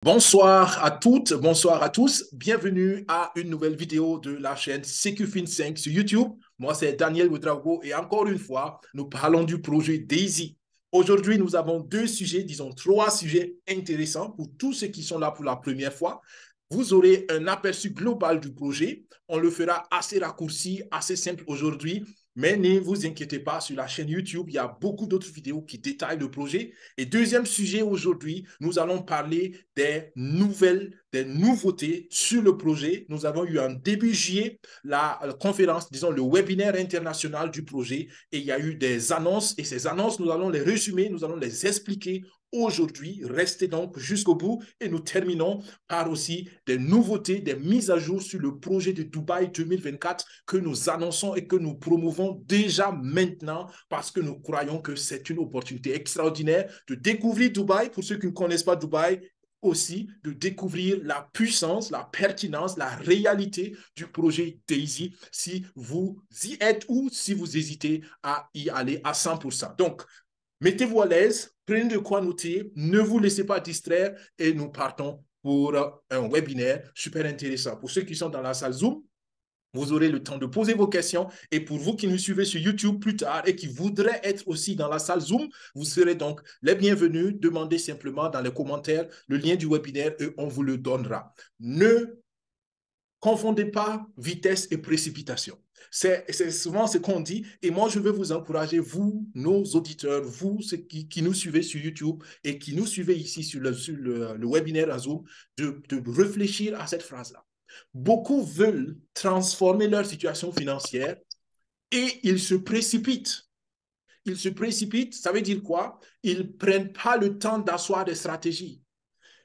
Bonsoir à toutes, bonsoir à tous. Bienvenue à une nouvelle vidéo de la chaîne CQFin5 sur YouTube. Moi, c'est Daniel Ouedraogo et encore une fois, nous parlons du projet Daisy. Aujourd'hui, nous avons deux sujets, disons trois sujets intéressants pour tous ceux qui sont là pour la première fois. Vous aurez un aperçu global du projet. On le fera assez raccourci, assez simple aujourd'hui. Mais ne vous inquiétez pas, sur la chaîne YouTube, il y a beaucoup d'autres vidéos qui détaillent le projet. Et deuxième sujet aujourd'hui, nous allons parler des nouvelles, des nouveautés sur le projet. Nous avons eu en début juillet la conférence, disons le webinaire international du projet et il y a eu des annonces et ces annonces, nous allons les résumer, nous allons les expliquer aujourd'hui. Restez donc jusqu'au bout et nous terminons par aussi des nouveautés, des mises à jour sur le projet de Dubaï 2024 que nous annonçons et que nous promouvons déjà maintenant parce que nous croyons que c'est une opportunité extraordinaire de découvrir Dubaï pour ceux qui ne connaissent pas Dubaï, aussi de découvrir la puissance, la pertinence, la réalité du projet Daisy si vous y êtes ou si vous hésitez à y aller à 100%. Donc, mettez-vous à l'aise, prenez de quoi noter, ne vous laissez pas distraire et nous partons pour un webinaire super intéressant. Pour ceux qui sont dans la salle Zoom, vous aurez le temps de poser vos questions. Et pour vous qui nous suivez sur YouTube plus tard et qui voudraient être aussi dans la salle Zoom, vous serez donc les bienvenus. Demandez simplement dans les commentaires le lien du webinaire et on vous le donnera. Ne confondez pas vitesse et précipitation. C'est souvent ce qu'on dit. Et moi, je veux vous encourager, vous, nos auditeurs, vous, ceux qui nous suivez sur YouTube et qui nous suivez ici sur le webinaire à Zoom, de réfléchir à cette phrase-là. Beaucoup veulent transformer leur situation financière et ils se précipitent. Ils se précipitent, ça veut dire quoi? Ils ne prennent pas le temps d'asseoir des stratégies.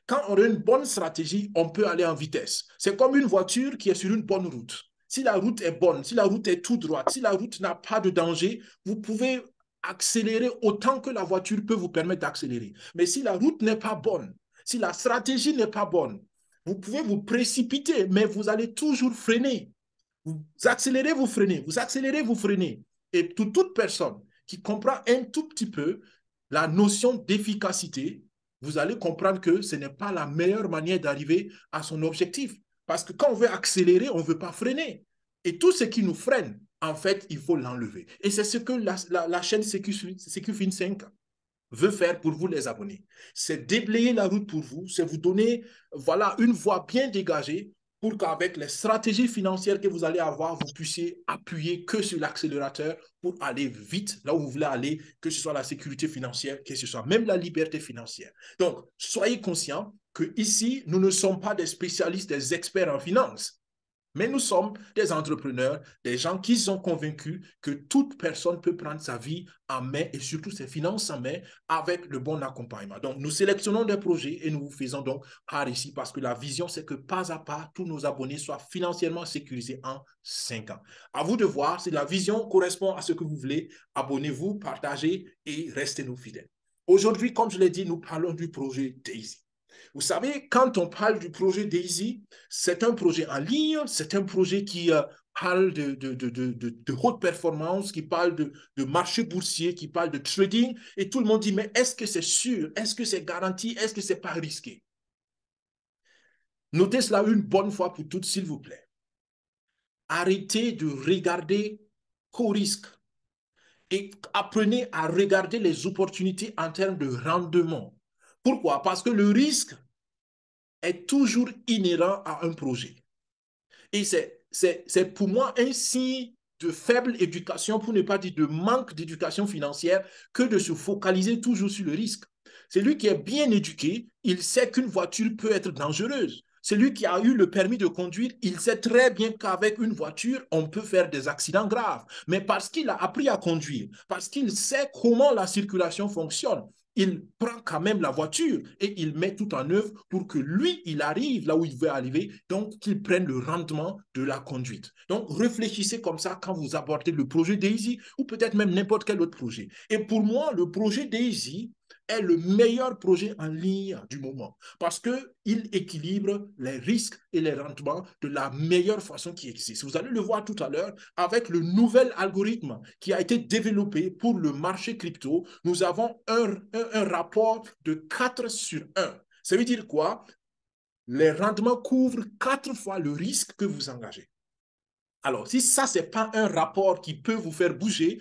Quand on a une bonne stratégie, on peut aller en vitesse. C'est comme une voiture qui est sur une bonne route. Si la route est bonne, si la route est tout droite, si la route n'a pas de danger, vous pouvez accélérer autant que la voiture peut vous permettre d'accélérer. Mais si la route n'est pas bonne, si la stratégie n'est pas bonne, vous pouvez vous précipiter, mais vous allez toujours freiner. Vous accélérez, vous freinez, vous accélérez, vous freinez. Et pour toute personne qui comprend un tout petit peu la notion d'efficacité, vous allez comprendre que ce n'est pas la meilleure manière d'arriver à son objectif. Parce que quand on veut accélérer, on ne veut pas freiner. Et tout ce qui nous freine, en fait, il faut l'enlever. Et c'est ce que la chaîne CQFin5 veut faire pour vous les abonnés. C'est déblayer la route pour vous, c'est vous donner voilà, une voie bien dégagée pour qu'avec les stratégies financières que vous allez avoir, vous puissiez appuyer que sur l'accélérateur pour aller vite là où vous voulez aller, que ce soit la sécurité financière, que ce soit même la liberté financière. Donc, soyez conscients que ici, nous ne sommes pas des spécialistes, des experts en finance. Mais nous sommes des entrepreneurs, des gens qui sont convaincus que toute personne peut prendre sa vie en main et surtout ses finances en main avec le bon accompagnement. Donc, nous sélectionnons des projets et nous vous faisons donc par ici parce que la vision, c'est que pas à pas, tous nos abonnés soient financièrement sécurisés en 5 ans. À vous de voir si la vision correspond à ce que vous voulez. Abonnez-vous, partagez et restez nous fidèles. Aujourd'hui, comme je l'ai dit, nous parlons du projet Daisy. Vous savez, quand on parle du projet Daisy, c'est un projet en ligne, c'est un projet qui parle de haute performance, qui parle de marché boursier, qui parle de trading, et tout le monde dit, mais est-ce que c'est sûr? Est-ce que c'est garanti? Est-ce que c'est pas risqué? Notez cela une bonne fois pour toutes, s'il vous plaît. Arrêtez de regarder qu'au risque et apprenez à regarder les opportunités en termes de rendement. Pourquoi? Parce que le risque est toujours inhérent à un projet. Et c'est pour moi un signe de faible éducation, pour ne pas dire de manque d'éducation financière, que de se focaliser toujours sur le risque. Celui qui est bien éduqué, il sait qu'une voiture peut être dangereuse. Celui qui a eu le permis de conduire, il sait très bien qu'avec une voiture, on peut faire des accidents graves. Mais parce qu'il a appris à conduire, parce qu'il sait comment la circulation fonctionne, il prend quand même la voiture et il met tout en œuvre pour que lui, il arrive là où il veut arriver, donc qu'il prenne le rendement de la conduite. Donc, réfléchissez comme ça quand vous abordez le projet Daisy ou peut-être même n'importe quel autre projet. Et pour moi, le projet Daisy est le meilleur projet en ligne du moment parce qu'il équilibre les risques et les rendements de la meilleure façon qui existe. Vous allez le voir tout à l'heure avec le nouvel algorithme qui a été développé pour le marché crypto. Nous avons un rapport de 4 sur 1. Ça veut dire quoi? Les rendements couvrent 4 fois le risque que vous engagez. Alors, si ça, ce n'est pas un rapport qui peut vous faire bouger,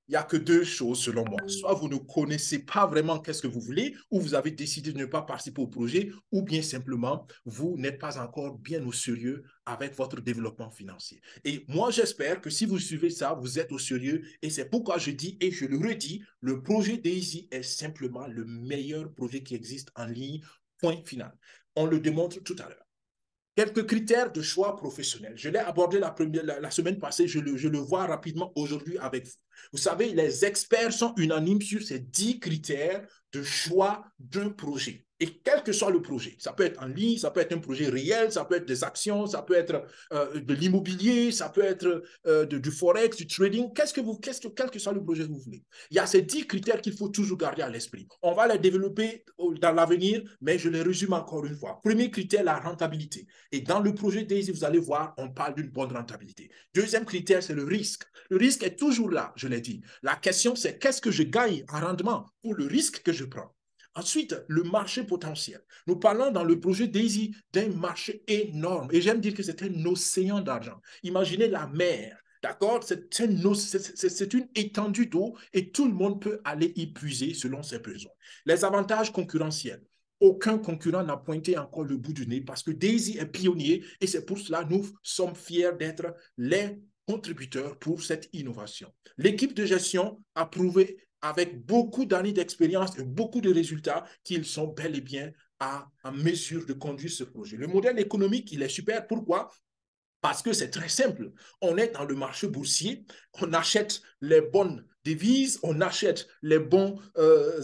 il n'y a que deux choses selon moi. Soit vous ne connaissez pas vraiment qu'est-ce que vous voulez, ou vous avez décidé de ne pas participer au projet, ou bien simplement, vous n'êtes pas encore bien au sérieux avec votre développement financier. Et moi, j'espère que si vous suivez ça, vous êtes au sérieux. Et c'est pourquoi je dis, et je le redis, le projet Daisy est simplement le meilleur projet qui existe en ligne, point final. On le démontre tout à l'heure. Quelques critères de choix professionnels. Je l'ai abordé la semaine passée, je le vois rapidement aujourd'hui avec vous. Vous savez, les experts sont unanimes sur ces 10 critères de choix d'un projet. Et quel que soit le projet, ça peut être en ligne, ça peut être un projet réel, ça peut être des actions, ça peut être de l'immobilier, ça peut être du forex, du trading, quel que soit le projet que vous voulez. Il y a ces 10 critères qu'il faut toujours garder à l'esprit. On va les développer dans l'avenir, mais je les résume encore une fois. Premier critère, la rentabilité. Et dans le projet Daisy, vous allez voir, on parle d'une bonne rentabilité. Deuxième critère, c'est le risque. Le risque est toujours là, je l'ai dit. La question, c'est qu'est-ce que je gagne en rendement pour le risque que je prends. Ensuite, le marché potentiel. Nous parlons dans le projet Daisy d'un marché énorme. Et j'aime dire que c'est un océan d'argent. Imaginez la mer. D'accord? C'est une étendue d'eau et tout le monde peut aller y puiser selon ses besoins. Les avantages concurrentiels. Aucun concurrent n'a pointé encore le bout du nez parce que Daisy est pionnier et c'est pour cela que nous sommes fiers d'être les contributeurs pour cette innovation. L'équipe de gestion a prouvé avec beaucoup d'années d'expérience et beaucoup de résultats qu'ils sont bel et bien en mesure de conduire ce projet. Le modèle économique, il est super. Pourquoi? Parce que c'est très simple. On est dans le marché boursier, on achète les bonnes devises, on achète les bons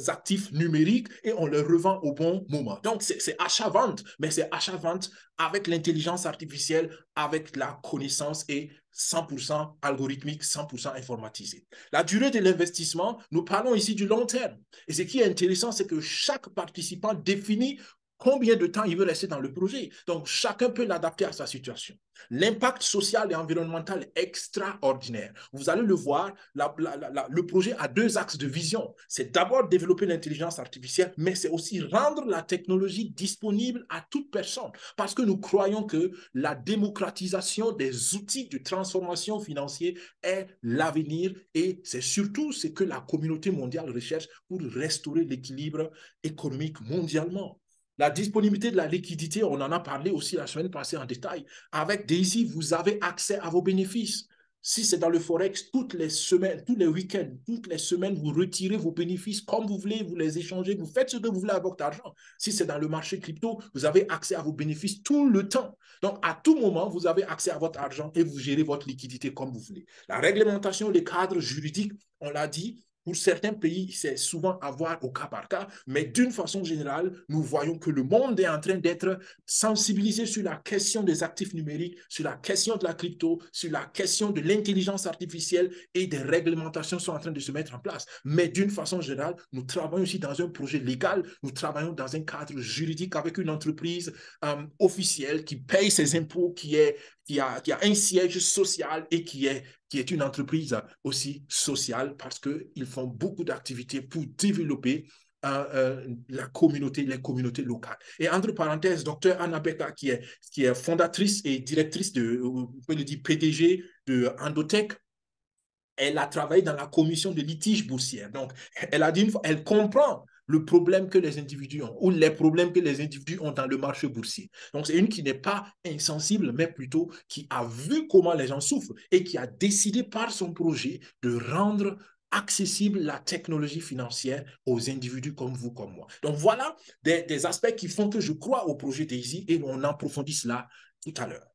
actifs numériques et on les revend au bon moment. Donc, c'est achat-vente, mais c'est achat-vente avec l'intelligence artificielle, avec la connaissance et 100% algorithmique, 100% informatisé. La durée de l'investissement, nous parlons ici du long terme. Et ce qui est intéressant, c'est que chaque participant définit combien de temps il veut rester dans le projet. Donc, chacun peut l'adapter à sa situation. L'impact social et environnemental est extraordinaire. Vous allez le voir, le projet a deux axes de vision. C'est d'abord développer l'intelligence artificielle, mais c'est aussi rendre la technologie disponible à toute personne. Parce que nous croyons que la démocratisation des outils de transformation financière est l'avenir et c'est surtout ce que la communauté mondiale recherche pour restaurer l'équilibre économique mondialement. La disponibilité de la liquidité, on en a parlé aussi la semaine passée en détail. Avec Daisy, vous avez accès à vos bénéfices. Si c'est dans le Forex, toutes les semaines, tous les week-ends, toutes les semaines, vous retirez vos bénéfices comme vous voulez, vous les échangez, vous faites ce que vous voulez avec votre argent. Si c'est dans le marché crypto, vous avez accès à vos bénéfices tout le temps. Donc, à tout moment, vous avez accès à votre argent et vous gérez votre liquidité comme vous voulez. La réglementation, les cadres juridiques, on l'a dit, pour certains pays, c'est souvent à voir au cas par cas, mais d'une façon générale, nous voyons que le monde est en train d'être sensibilisé sur la question des actifs numériques, sur la question de la crypto, sur la question de l'intelligence artificielle et des réglementations sont en train de se mettre en place. Mais d'une façon générale, nous travaillons aussi dans un projet légal, nous travaillons dans un cadre juridique avec une entreprise officielle qui paye ses impôts, qui a un siège social et qui est une entreprise aussi sociale parce qu'ils font beaucoup d'activités pour développer les communautés locales. Et entre parenthèses, docteur Anna Becca, qui est fondatrice et directrice on peut le dire PDG de Endotech, elle a travaillé dans la commission de litige boursière. Donc, elle a dit une fois, elle comprend le problème que les individus ont ou les problèmes que les individus ont dans le marché boursier. Donc, c'est une qui n'est pas insensible, mais plutôt qui a vu comment les gens souffrent et qui a décidé par son projet de rendre accessible la technologie financière aux individus comme vous, comme moi. Donc, voilà des aspects qui font que je crois au projet Daisy et on approfondit cela tout à l'heure.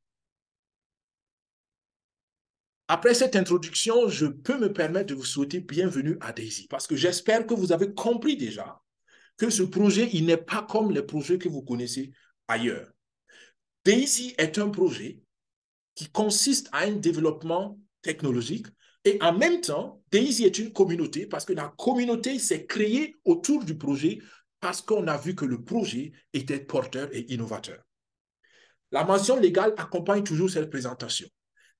Après cette introduction, je peux me permettre de vous souhaiter bienvenue à Daisy parce que j'espère que vous avez compris déjà que ce projet, il n'est pas comme les projets que vous connaissez ailleurs. Daisy est un projet qui consiste à un développement technologique et en même temps, Daisy est une communauté parce que la communauté s'est créée autour du projet parce qu'on a vu que le projet était porteur et innovateur. La mention légale accompagne toujours cette présentation.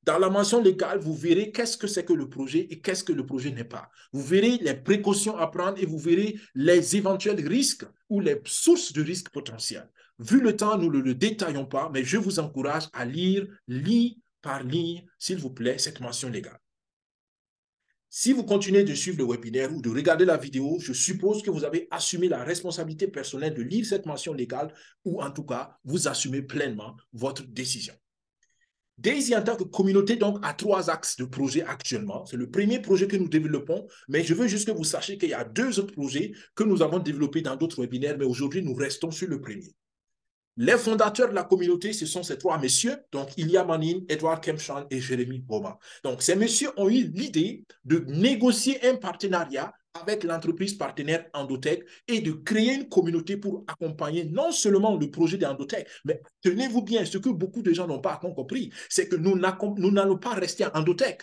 Dans la mention légale, vous verrez qu'est-ce que c'est que le projet et qu'est-ce que le projet n'est pas. Vous verrez les précautions à prendre et vous verrez les éventuels risques ou les sources de risques potentiels. Vu le temps, nous ne le détaillons pas, mais je vous encourage à lire ligne par ligne, s'il vous plaît, cette mention légale. Si vous continuez de suivre le webinaire ou de regarder la vidéo, je suppose que vous avez assumé la responsabilité personnelle de lire cette mention légale ou en tout cas, vous assumez pleinement votre décision. Daisy en tant que communauté donc a 3 axes de projet actuellement. C'est le premier projet que nous développons, mais je veux juste que vous sachiez qu'il y a 2 autres projets que nous avons développés dans d'autres webinaires, mais aujourd'hui, nous restons sur le premier. Les fondateurs de la communauté, ce sont ces 3 messieurs, donc Ilya Manin, Edward Kempchan et Jérémy Boma. Donc, ces messieurs ont eu l'idée de négocier un partenariat avec l'entreprise partenaire Endotech et de créer une communauté pour accompagner non seulement le projet d'Endotech, mais tenez-vous bien, ce que beaucoup de gens n'ont pas compris, c'est que nous n'allons pas rester à Endotech.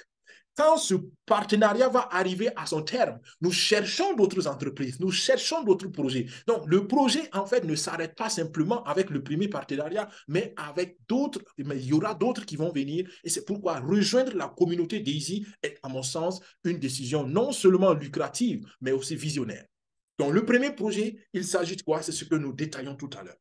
Quand ce partenariat va arriver à son terme, nous cherchons d'autres entreprises, nous cherchons d'autres projets. Donc, le projet, en fait, ne s'arrête pas simplement avec le premier partenariat, mais avec d'autres, mais il y aura d'autres qui vont venir. Et c'est pourquoi rejoindre la communauté Daisy est, à mon sens, une décision non seulement lucrative, mais aussi visionnaire. Donc, le premier projet, il s'agit de quoi? C'est ce que nous détaillons tout à l'heure.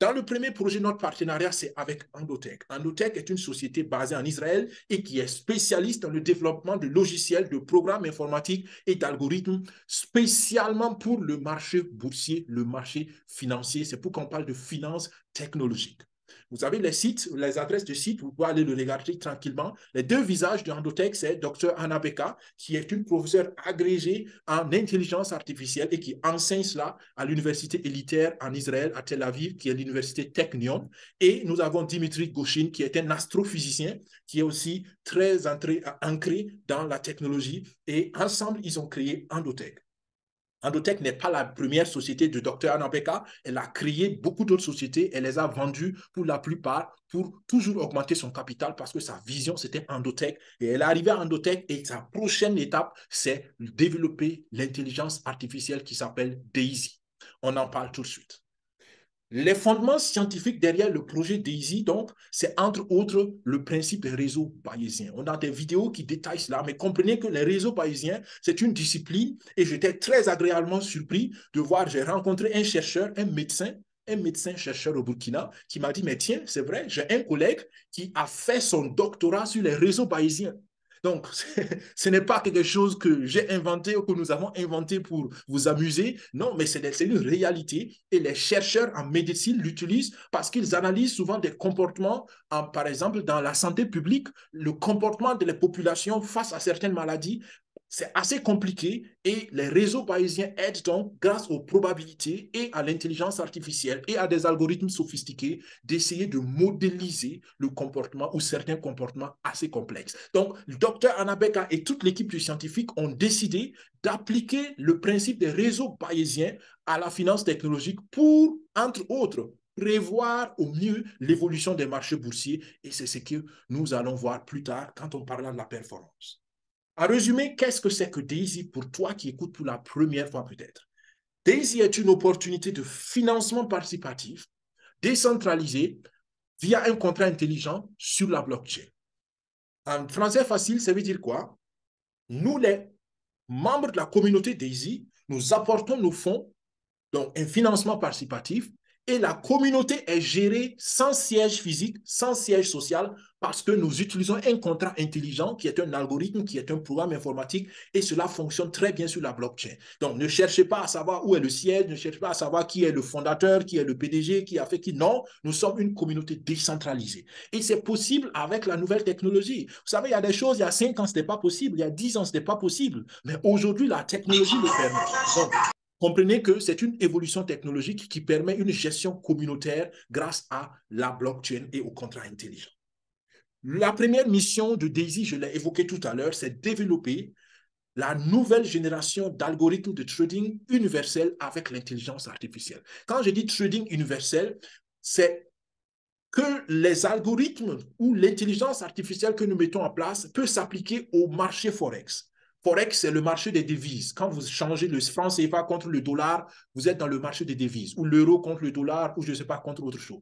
Dans le premier projet, notre partenariat, c'est avec Endotech. Endotech est une société basée en Israël et qui est spécialiste dans le développement de logiciels, de programmes informatiques et d'algorithmes, spécialement pour le marché boursier, le marché financier. C'est pourquoi on parle de finance technologique. Vous avez les sites, les adresses de sites, vous pouvez aller le regarder tranquillement. Les 2 visages de Endotech, c'est Dr Anna Beka, qui est une professeure agrégée en intelligence artificielle et qui enseigne cela à l'université élitaire en Israël, à Tel Aviv, qui est l'université Technion. Et nous avons Dimitri Goshin, qui est un astrophysicien, qui est aussi très ancré dans la technologie. Et ensemble, ils ont créé Endotech. Endotech n'est pas la première société de Dr Anna Beka. Elle a créé beaucoup d'autres sociétés. Elle les a vendues pour la plupart pour toujours augmenter son capital parce que sa vision, c'était Endotech. Et elle est arrivée à Endotech et sa prochaine étape, c'est développer l'intelligence artificielle qui s'appelle Daisy. On en parle tout de suite. Les fondements scientifiques derrière le projet DAISY, donc, c'est entre autres le principe des réseaux bayésiens. On a des vidéos qui détaillent cela, mais comprenez que les réseaux bayésiens, c'est une discipline et j'étais très agréablement surpris de voir, j'ai rencontré un chercheur, un médecin-chercheur au Burkina, qui m'a dit, mais tiens, c'est vrai, j'ai un collègue qui a fait son doctorat sur les réseaux bayésiens. Donc, ce n'est pas quelque chose que j'ai inventé ou que nous avons inventé pour vous amuser. Non, mais c'est une réalité. Et les chercheurs en médecine l'utilisent parce qu'ils analysent souvent des comportements, par exemple, dans la santé publique, le comportement de la population face à certaines maladies. C'est assez compliqué et les réseaux bayésiens aident donc, grâce aux probabilités et à l'intelligence artificielle et à des algorithmes sophistiqués, d'essayer de modéliser le comportement ou certains comportements assez complexes. Donc, le docteur Anna Beka et toute l'équipe du scientifique ont décidé d'appliquer le principe des réseaux bayésiens à la finance technologique pour, entre autres, prévoir au mieux l'évolution des marchés boursiers et c'est ce que nous allons voir plus tard quand on parlera de la performance. En résumé, qu'est-ce que c'est que Daisy pour toi qui écoutes pour la première fois peut-être? Daisy est une opportunité de financement participatif décentralisé via un contrat intelligent sur la blockchain. En français facile, ça veut dire quoi? Nous, les membres de la communauté Daisy, nous apportons nos fonds, donc un financement participatif, et la communauté est gérée sans siège physique, sans siège social, parce que nous utilisons un contrat intelligent qui est un algorithme, qui est un programme informatique, et cela fonctionne très bien sur la blockchain. Donc, ne cherchez pas à savoir où est le siège, ne cherchez pas à savoir qui est le fondateur, qui est le PDG, qui a fait qui. Non, nous sommes une communauté décentralisée. Et c'est possible avec la nouvelle technologie. Vous savez, il y a des choses, il y a 5 ans, ce n'était pas possible, il y a 10 ans, ce n'était pas possible. Mais aujourd'hui, la technologie le permet. Donc, comprenez que c'est une évolution technologique qui permet une gestion communautaire grâce à la blockchain et au contrat intelligent. La première mission de Daisy, je l'ai évoqué tout à l'heure, c'est développer la nouvelle génération d'algorithmes de trading universel avec l'intelligence artificielle. Quand je dis trading universel, c'est que les algorithmes ou l'intelligence artificielle que nous mettons en place peut s'appliquer au marché Forex. Forex, c'est le marché des devises. Quand vous changez le franc CFA contre le dollar, vous êtes dans le marché des devises, ou l'euro contre le dollar, ou je ne sais pas, contre autre chose.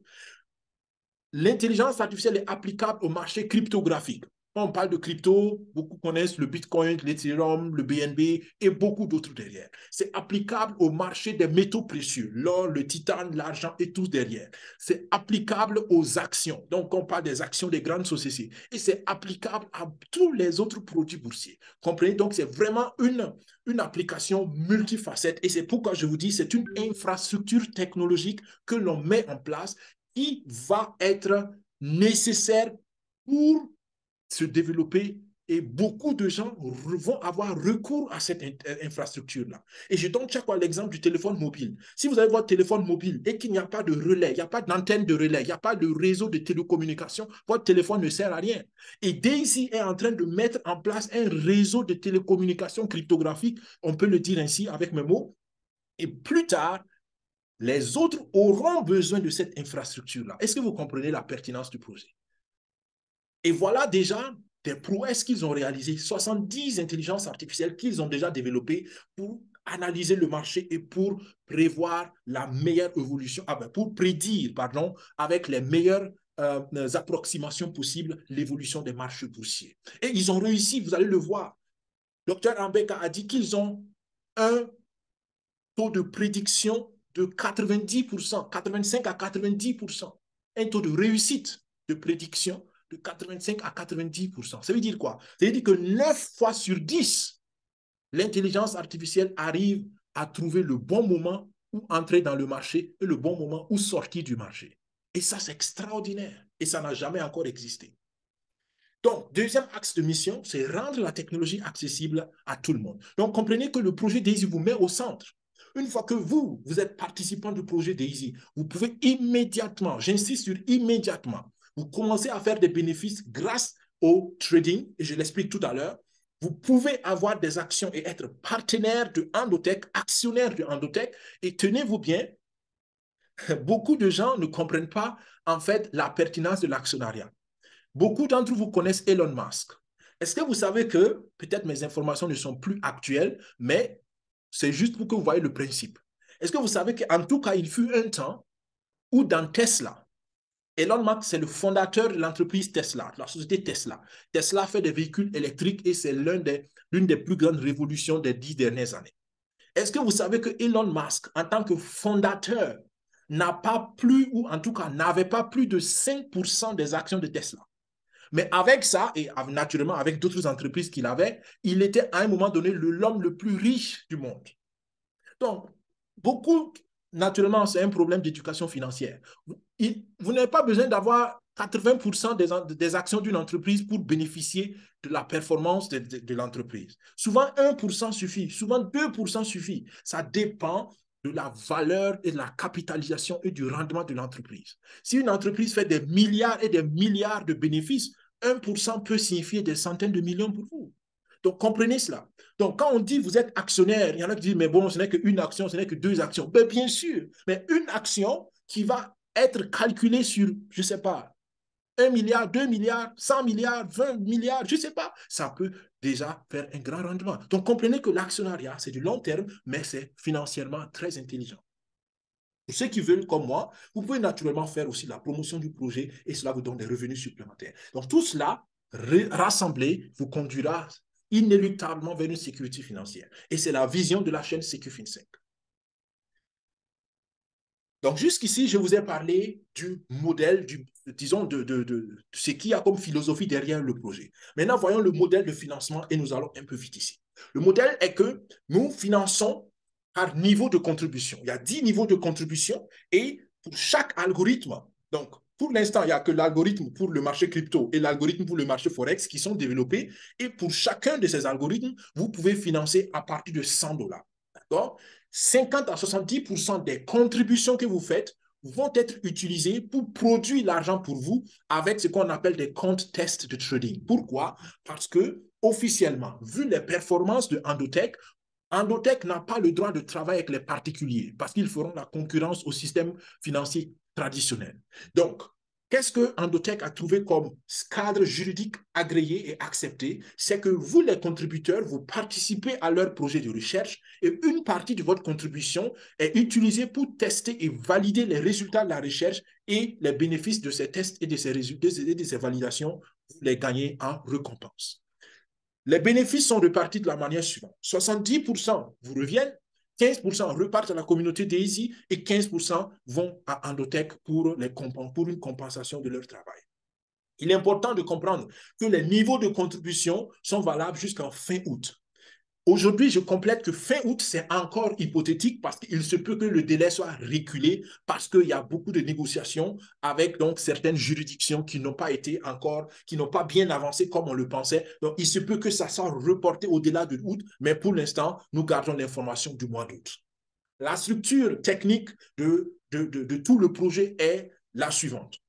L'intelligence artificielle est applicable au marché cryptographique. Quand on parle de crypto, beaucoup connaissent le Bitcoin, l'Ethereum, le BNB et beaucoup d'autres derrière. C'est applicable au marché des métaux précieux, l'or, le titane, l'argent et tout derrière. C'est applicable aux actions. Donc, on parle des actions des grandes sociétés. Et c'est applicable à tous les autres produits boursiers. Comprenez? Donc, c'est vraiment une application multifacette. Et c'est pourquoi je vous dis, c'est une infrastructure technologique que l'on met en place qui va être nécessaire pour se développer et beaucoup de gens vont avoir recours à cette infrastructure-là. Et je donne chaque fois l'exemple du téléphone mobile. Si vous avez votre téléphone mobile et qu'il n'y a pas de relais, il n'y a pas d'antenne de relais, il n'y a pas de réseau de télécommunication, votre téléphone ne sert à rien. Et Daisy est en train de mettre en place un réseau de télécommunication cryptographique, on peut le dire ainsi avec mes mots. Et plus tard, les autres auront besoin de cette infrastructure-là. Est-ce que vous comprenez la pertinence du projet? Et voilà déjà des prouesses qu'ils ont réalisées, 70 intelligences artificielles qu'ils ont déjà développées pour analyser le marché et pour prévoir la meilleure évolution, pour prédire, pardon, avec les meilleures approximations possibles l'évolution des marchés boursiers. Et ils ont réussi, vous allez le voir. Dr Ambeka a dit qu'ils ont un taux de prédiction de 90%, 85 à 90%, un taux de réussite de prédiction de 85 à 90%. Ça veut dire quoi? Ça veut dire que 9 fois sur 10, l'intelligence artificielle arrive à trouver le bon moment où entrer dans le marché et le bon moment où sortir du marché. Et ça, c'est extraordinaire. Et ça n'a jamais encore existé. Donc, deuxième axe de mission, c'est rendre la technologie accessible à tout le monde. Donc, comprenez que le projet Daisy vous met au centre. Une fois que vous êtes participant du projet Daisy, vous pouvez immédiatement, j'insiste sur immédiatement, vous commencez à faire des bénéfices grâce au trading, et je l'explique tout à l'heure. Vous pouvez avoir des actions et être partenaire de Endotech, actionnaire de Endotech, et tenez-vous bien, beaucoup de gens ne comprennent pas en fait la pertinence de l'actionnariat. Beaucoup d'entre vous connaissent Elon Musk. Est-ce que vous savez que, peut-être mes informations ne sont plus actuelles, mais c'est juste pour que vous voyez le principe. Est-ce que vous savez qu'en tout cas, il fut un temps où dans Tesla, Elon Musk, c'est le fondateur de l'entreprise Tesla, de la société Tesla. Tesla fait des véhicules électriques et c'est l'une des plus grandes révolutions des 10 dernières années. Est-ce que vous savez que Elon Musk, en tant que fondateur, n'a pas plus, ou en tout cas n'avait pas plus de 5% des actions de Tesla? Mais avec ça, et naturellement avec d'autres entreprises qu'il avait, il était à un moment donné l'homme le plus riche du monde. Donc, beaucoup, naturellement, c'est un problème d'éducation financière. Vous n'avez pas besoin d'avoir 80% des actions d'une entreprise pour bénéficier de la performance de l'entreprise. Souvent, 1% suffit, souvent 2% suffit. Ça dépend de la valeur et de la capitalisation et du rendement de l'entreprise. Si une entreprise fait des milliards et des milliards de bénéfices, 1% peut signifier des centaines de millions pour vous. Donc, comprenez cela. Donc, quand on dit vous êtes actionnaire, il y en a qui disent, mais bon, ce n'est qu'une action, ce n'est que deux actions. Ben, bien sûr, mais une action qui va être calculée sur, je ne sais pas, 1 milliard, 2 milliards, 100 milliards, 20 milliards, je ne sais pas, ça peut déjà faire un grand rendement. Donc, comprenez que l'actionnariat, c'est du long terme, mais c'est financièrement très intelligent. Pour ceux qui veulent, comme moi, vous pouvez naturellement faire aussi la promotion du projet et cela vous donne des revenus supplémentaires. Donc, tout cela, rassemblé, vous conduira inéluctablement vers une sécurité financière. Et c'est la vision de la chaîne SecuFin5. Donc, jusqu'ici, je vous ai parlé du modèle, disons, de ce qu'il y a comme philosophie derrière le projet. Maintenant, voyons le modèle de financement et nous allons un peu vite ici. Le modèle est que nous finançons par niveau de contribution. Il y a 10 niveaux de contribution et pour chaque algorithme, donc pour l'instant, il n'y a que l'algorithme pour le marché crypto et l'algorithme pour le marché Forex qui sont développés. Et pour chacun de ces algorithmes, vous pouvez financer à partir de 100 $. D'accord? 50 à 70% des contributions que vous faites vont être utilisées pour produire l'argent pour vous avec ce qu'on appelle des comptes tests de trading. Pourquoi? Parce que officiellement, vu les performances de Endotech, Endotech n'a pas le droit de travailler avec les particuliers parce qu'ils feront la concurrence au système financier traditionnel. Donc, qu'est-ce que Endotech a trouvé comme cadre juridique agréé et accepté? C'est que vous, les contributeurs, vous participez à leur projet de recherche et une partie de votre contribution est utilisée pour tester et valider les résultats de la recherche et les bénéfices de ces tests et de ces résultats et de ces validations, vous les gagnez en récompense. Les bénéfices sont répartis de la manière suivante. 70% vous reviennent, 15% repartent à la communauté DAISY et 15% vont à Endotech pour une compensation de leur travail. Il est important de comprendre que les niveaux de contribution sont valables jusqu'en fin août. Aujourd'hui, je complète que fin août, c'est encore hypothétique parce qu'il se peut que le délai soit reculé parce qu'il y a beaucoup de négociations avec donc certaines juridictions qui n'ont pas été encore, qui n'ont pas bien avancé comme on le pensait. Donc, il se peut que ça soit reporté au-delà de août, mais pour l'instant, nous gardons l'information du mois d'août. La structure technique de tout le projet est la suivante.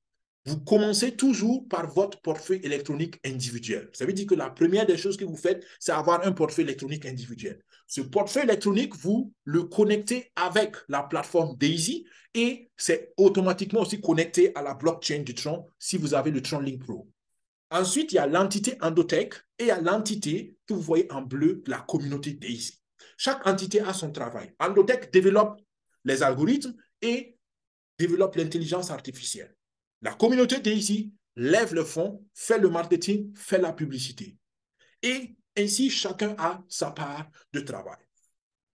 Vous commencez toujours par votre portefeuille électronique individuel. Ça veut dire que la première des choses que vous faites, c'est avoir un portefeuille électronique individuel. Ce portefeuille électronique, vous le connectez avec la plateforme DAISY et c'est automatiquement aussi connecté à la blockchain du Tron si vous avez le Tron Link Pro. Ensuite, il y a l'entité Endotech et il y a l'entité que vous voyez en bleu, la communauté DAISY. Chaque entité a son travail. Endotech développe les algorithmes et développe l'intelligence artificielle. La communauté DAISY lève le fonds, fait le marketing, fait la publicité. Et ainsi, chacun a sa part de travail.